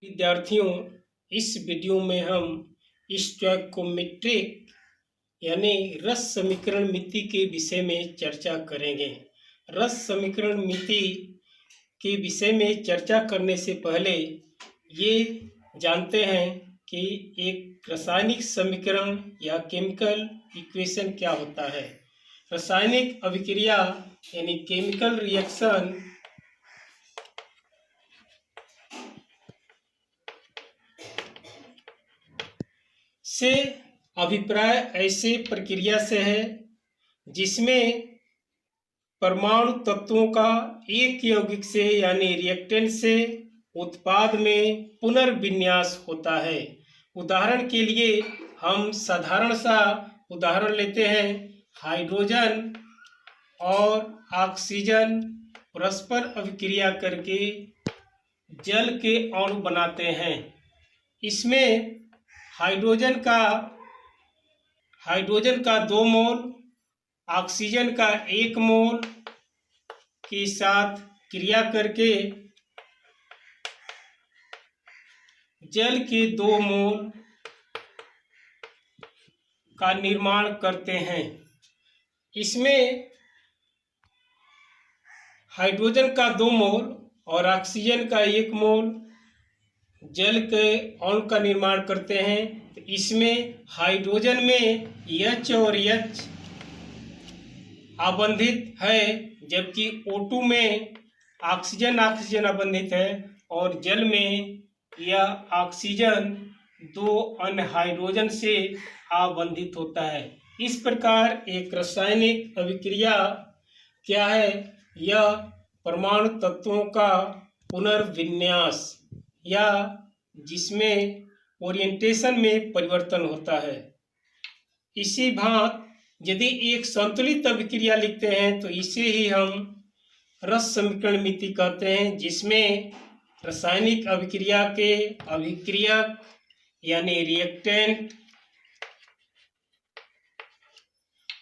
विद्यार्थियों, इस वीडियो में हम स्टोइकोमेट्रिक यानी रस समीकरण मिति के विषय में चर्चा करेंगे। रस समीकरण मिति के विषय में चर्चा करने से पहले ये जानते हैं कि एक रासायनिक समीकरण या केमिकल इक्वेशन क्या होता है। रासायनिक अभिक्रिया यानी केमिकल रिएक्शन से अभिप्राय ऐसे प्रक्रिया से है जिसमें परमाणु तत्वों का एक यौगिक से यानी रिएक्टेंट से उत्पाद में पुनर्विन्यास होता है। उदाहरण के लिए हम साधारण सा उदाहरण लेते हैं। हाइड्रोजन और ऑक्सीजन परस्पर अभिक्रिया करके जल के अणु बनाते हैं। इसमें हाइड्रोजन का 2 मोल ऑक्सीजन का 1 मोल के साथ क्रिया करके जल के 2 मोल का निर्माण करते हैं। इसमें हाइड्रोजन का 2 मोल और ऑक्सीजन का 1 मोल जल के अणु का निर्माण करते हैं। तो इसमें हाइड्रोजन में H और H आबंधित है, जबकि O2 में ऑक्सीजन आबंधित है और जल में यह ऑक्सीजन 2 अन्य हाइड्रोजन से आबंधित होता है। इस प्रकार एक रासायनिक अभिक्रिया क्या है? यह परमाणु तत्वों का पुनर्विन्यास या जिसमें ओरिएंटेशन में परिवर्तन होता है। इसी भांति यदि एक संतुलित अभिक्रिया लिखते हैं तो इसे ही हम रस समीकरण मिति कहते हैं, जिसमें रासायनिक अभिक्रिया के अभिक्रियक यानी रिएक्टेंट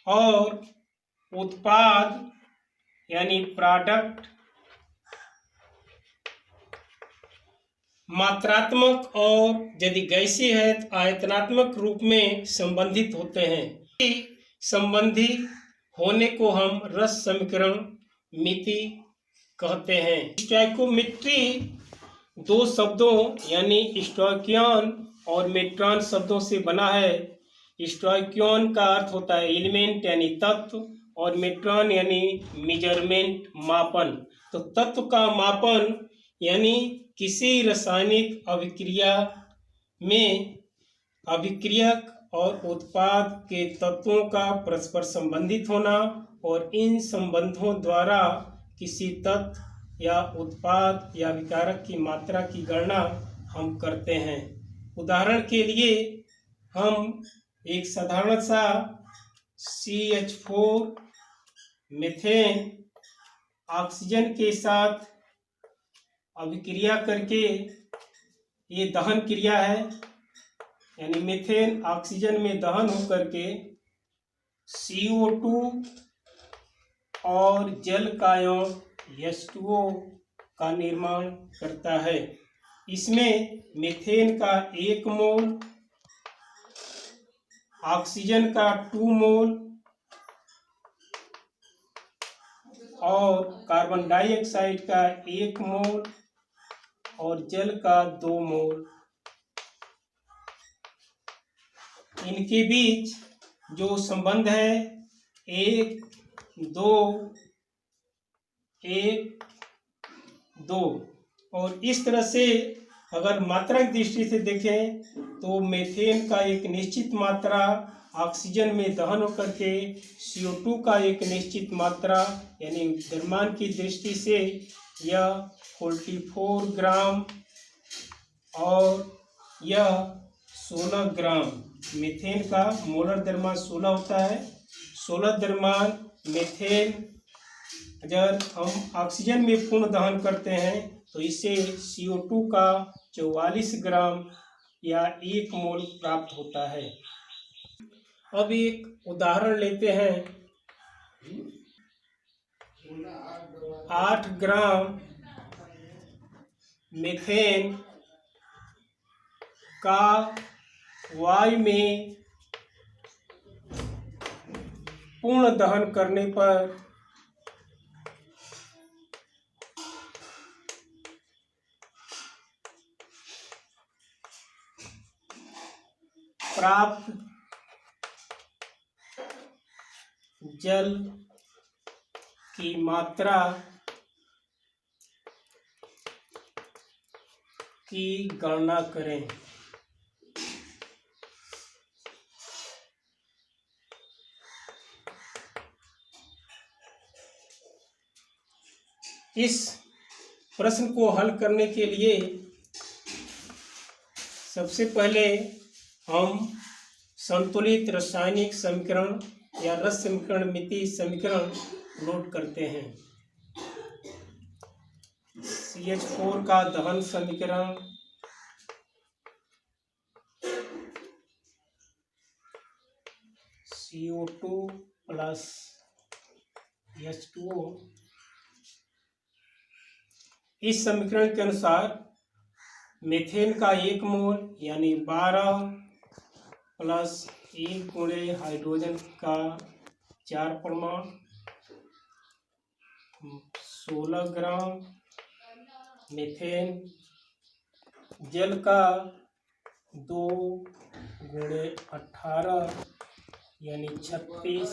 और उत्पाद यानी प्रोडक्ट मात्रात्मक और यदि गैसीय है तो आयतनात्मक रूप में संबंधित होते हैं। संबंधी होने को हम रस समीकरण मिति कहते हैं। स्टोइकोमेट्री 2 शब्दों यानी स्टोइकियन और मेट्रॉन शब्दों से बना है। स्टोइकियन का अर्थ होता है एलिमेंट यानी तत्व और मेट्रॉन यानी मेजरमेंट मापन। तो तत्व का मापन यानी किसी रासायनिक अभिक्रिया में अभिक्रियक और उत्पाद के तत्वों का परस्पर संबंधित होना और इन संबंधों द्वारा किसी तत्व या उत्पाद या विकारक की मात्रा की गणना हम करते हैं। उदाहरण के लिए हम एक साधारण सा CH4 मीथेन ऑक्सीजन के साथ अभिक्रिया करके, ये दहन क्रिया है यानी मीथेन ऑक्सीजन में दहन होकर के CO2 और जल का आयन H2O का निर्माण करता है। इसमें मीथेन का 1 मोल, ऑक्सीजन का 2 मोल और कार्बन डाइऑक्साइड का 1 मोल और जल का 2 मोल। इनके बीच जो संबंध है 1, 2, 1, 2 और इस तरह से अगर मात्रा की दृष्टि से देखें तो मीथेन का एक निश्चित मात्रा ऑक्सीजन में दहन होकर के CO2 का एक निश्चित मात्रा यानी द्रव्यमान की दृष्टि से यह 44 ग्राम और यह 16 ग्राम। मीथेन का मोलर द्रव्यमान 16 होता है। 16 द्रव्यमान मीथेन अगर हम ऑक्सीजन में पूर्ण दहन करते हैं तो इससे CO2 का 44 ग्राम या 1 मोल प्राप्त होता है। अब एक उदाहरण लेते हैं। 8 ग्राम मीथेन का वायु में पूर्ण दहन करने पर प्राप्त जल की मात्रा की गणना करें। इस प्रश्न को हल करने के लिए सबसे पहले हम संतुलित रासायनिक समीकरण या रस समीकरण, मिति समीकरण नोट करते हैं। CH4 का दहन समीकरण CO2 प्लस H2O। इस समीकरण के अनुसार मीथेन का 1 मोल यानी 12 प्लस 1 गुणे हाइड्रोजन का 4 परमाणु 16 ग्राम मीथेन, जल का 2 गुणे 18 यानी 36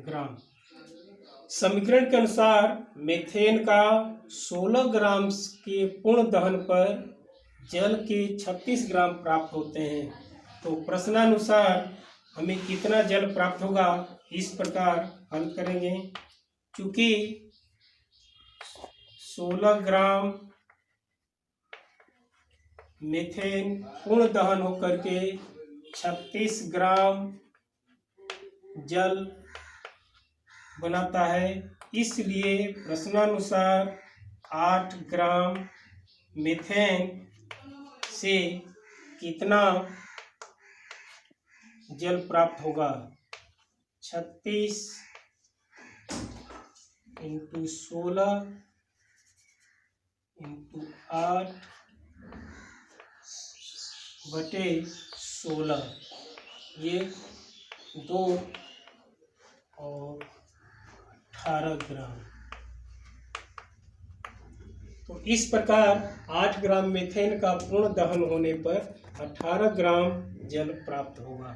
ग्राम। समीकरण के अनुसार मीथेन का 16 ग्राम के पूर्ण दहन पर जल के 36 ग्राम प्राप्त होते हैं। तो प्रश्नानुसार हमें कितना जल प्राप्त होगा, इस प्रकार हल करेंगे। चूंकि 16 ग्राम मीथेन पूर्ण दहन होकर के 36 ग्राम जल बनाता है, इसलिए प्रश्नानुसार 8 ग्राम मीथेन से कितना जल प्राप्त होगा। 36 × 16 × 8 बटे 16, ये 2 और 18 ग्राम। तो इस प्रकार 8 ग्राम मीथेन का पूर्ण दहन होने पर 18 ग्राम जल प्राप्त होगा।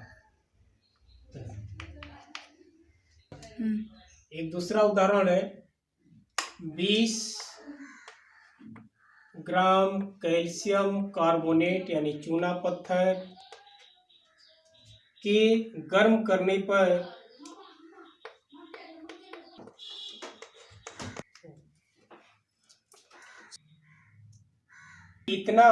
एक दूसरा उदाहरण है 20 ग्राम कैल्शियम कार्बोनेट यानी चूना पत्थर के गर्म करने पर कितना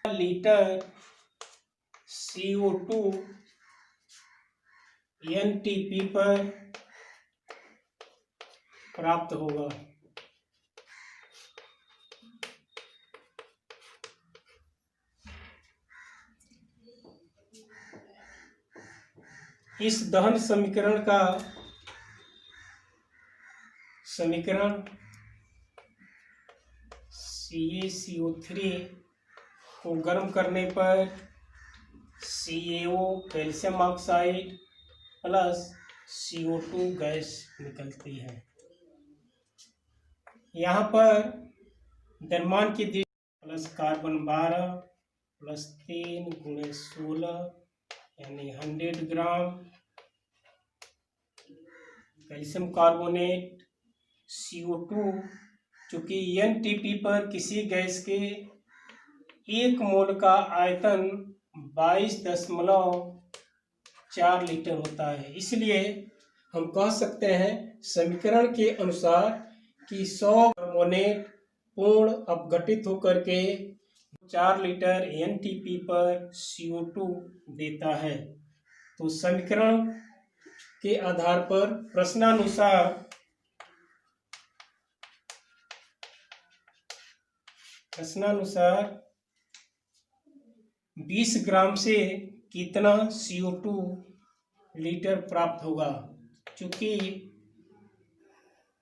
लीटर CO2 NTP पर प्राप्त होगा। इस दहन समीकरण का समीकरण CaCO3 को गर्म करने पर CaO calcium oxide plus CO2 gas निकलती है। यहाँ पर द्रव्यमान की दृष्टि प्लस कार्बन 12 प्लस 3 गुणे 16 यानी 100 ग्राम कैल्शियम कार्बोनेट CO2, चूंकि NTP पर किसी गैस के 1 मोल का आयतन 22.4 लीटर होता है, इसलिए हम कह सकते हैं समीकरण के अनुसार कि 100 कार्बोनेट पूर्ण अपघटित होकर के 4 लीटर NTP पर CO2 देता है। तो समीकरण के आधार पर प्रश्नानुसार 20 ग्राम से कितना CO2 लीटर प्राप्त होगा। चूंकि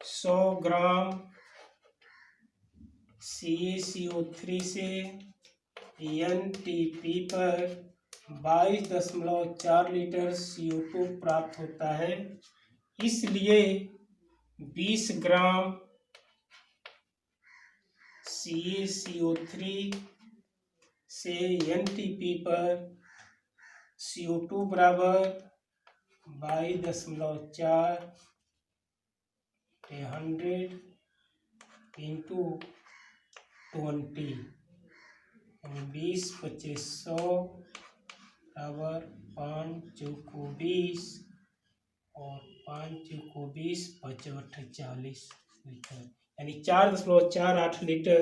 100 ग्राम CaCO3 से NTP पर 22.4 लीटर CO2 प्राप्त होता है। इसलिए 20 ग्राम CaCO3 से NTP पर CO2 बराबर 22.4 100 इंटू 20 यानी 20 25 100 बराबर 5 चौको 20 और 5 चौको 20 5 40 लीटर यानी 4.48 लीटर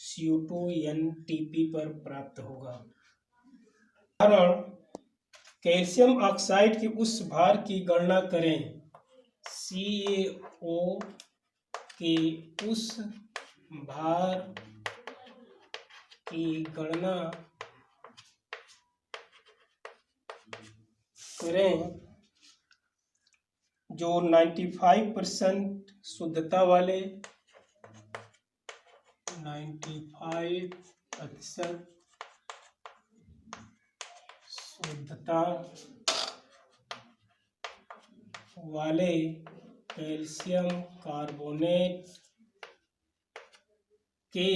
CO2 NTP पर प्राप्त होगा। उदाहरण, कैल्शियम ऑक्साइड के उस भार की गणना करें। CaO के उस भार की गणना करें जो 95% शुद्धता वाले 95% शुद्धता वाले कैल्शियम कार्बोनेट के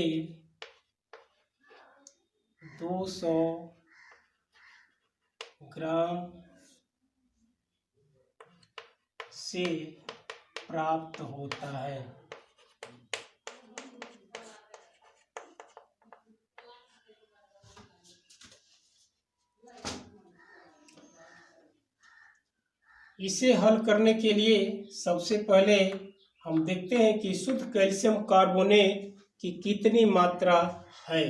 200 ग्राम से प्राप्त होता है। इसे हल करने के लिए सबसे पहले हम देखते हैं कि शुद्ध कैल्शियम कार्बोनेट की कितनी मात्रा है।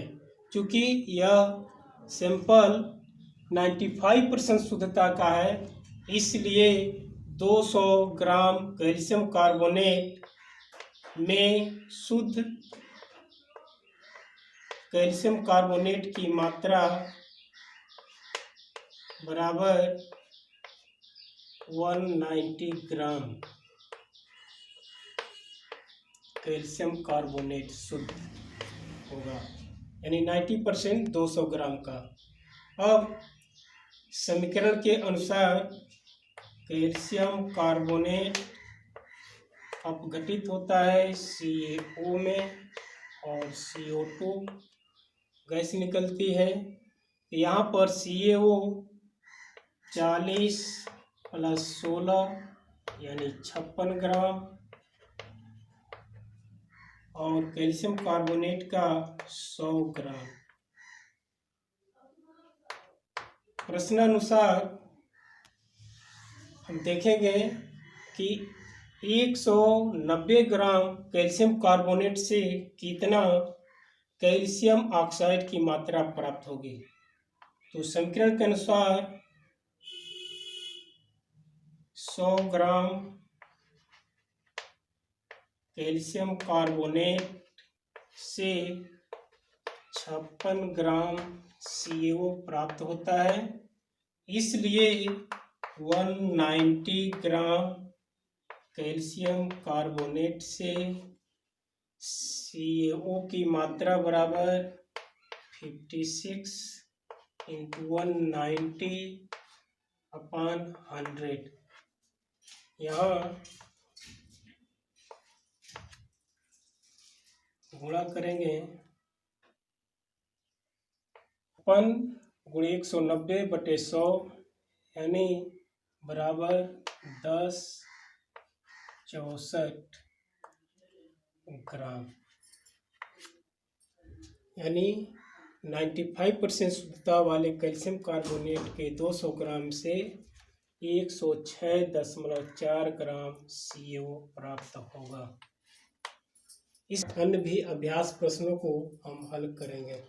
क्योंकि यह सैंपल 95% शुद्धता का है, इसलिए 200 ग्राम कैल्शियम कार्बोनेट में शुद्ध कैल्शियम कार्बोनेट की मात्रा बराबर 190 ग्राम कैल्शियम कार्बोनेट शुद्ध होगा, यानी 90% 200 ग्राम का। अब समीकरण के अनुसार कैल्शियम कार्बोनेट अपघटित होता है CaO में और CO2 गैस निकलती है। यहाँ पर CaO 40 + 16 यानी 56 ग्राम और कैल्शियम कार्बोनेट का 100 ग्राम। प्रश्नानुसार हम देखेंगे कि 190 ग्राम कैल्शियम कार्बोनेट से कितना कैल्शियम ऑक्साइड की मात्रा प्राप्त होगी। तो समीकरण के अनुसार 100 ग्राम कैल्शियम कार्बोनेट से 56 ग्राम CaO प्राप्त होता है। इसलिए 190 ग्राम कैल्शियम कार्बोनेट से CaO की मात्रा बराबर 56 × 190/100। यहाँ गुणा करेंगे 56 × 190/100 यानी बराबर 1064 ग्राम, यानी 95% शुद्धता वाले कैल्शियम कार्बोनेट के 200 ग्राम से 106.4 ग्राम CaO प्राप्त होगा। इस अन्य भी अभ्यास प्रश्नों को हम हल करेंगे।